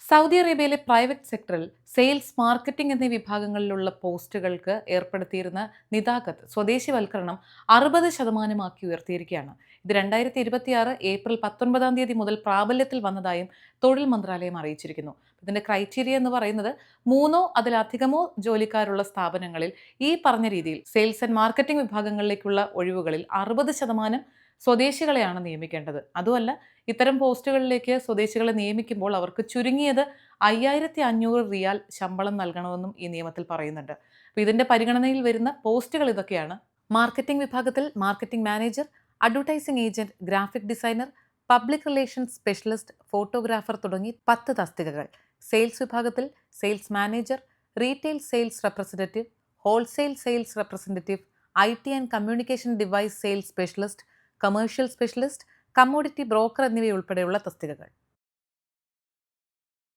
Saudi അറേബ്യയിലെ private സെക്ടറിൽ sales, marketing എന്നീ വിഭാഗങ്ങളിലുള്ള പോസ്റ്റുകൾക്ക് ഏർപ്പെടുത്തിയിരുന്ന നിതാഖത്ത് സ്വദേശിവൽക്കരണം 60% ഉയർത്തിയിരിക്കുകയാണ്. ഇത് 2026 ഏപ്രിൽ 19 മുതൽ പ്രാബല്യത്തിൽ വന്നതായും തൊഴിൽ മന്ത്രാലയം അറിയിച്ചിരിക്കുന്നു. ഇതിന്റെ ക്രൈറ്റീരിയ എന്ന് പറയുന്നത് 3 അതിലധികമോ ജോലിക്കാരുള്ള സ്ഥാപനങ്ങളിൽ ഈ പറഞ്ഞ രീതിയിൽ സെയിൽസ് ആൻഡ് മാർക്കറ്റിംഗ് വിഭാഗങ്ങളിലേക്കുള്ള ഒഴിവുകളിൽ 60% സ്വദേശികളെയാണ് നിയമിക്കേണ്ടത്. അതുമല്ല, ഇത്തരം പോസ്റ്റുകളിലേക്ക് സ്വദേശികളെ നിയമിക്കുമ്പോൾ അവർക്ക് ചുരുങ്ങിയത് 5500 റിയാൽ ശമ്പളം നൽകണമെന്നും ഈ നിയമത്തിൽ പറയുന്നുണ്ട്. അപ്പോൾ ഇതിന്റെ പരിഗണനയിൽ വരുന്ന പോസ്റ്റുകൾ ഇതൊക്കെയാണ്. മാർക്കറ്റിംഗ് വിഭാഗത്തിൽ marketing manager, advertising agent, graphic designer, public relations specialist, photographer തുടങ്ങി 10 തസ്തികകൾ. സെയിൽസ് വിഭാഗത്തിൽ sales manager, retail sales representative, wholesale sales representative, IT and communication device sales specialist, commercial specialist, commodity broker എന്നിവയുൾപ്പെടെയുള്ള തസ്തികകൾ.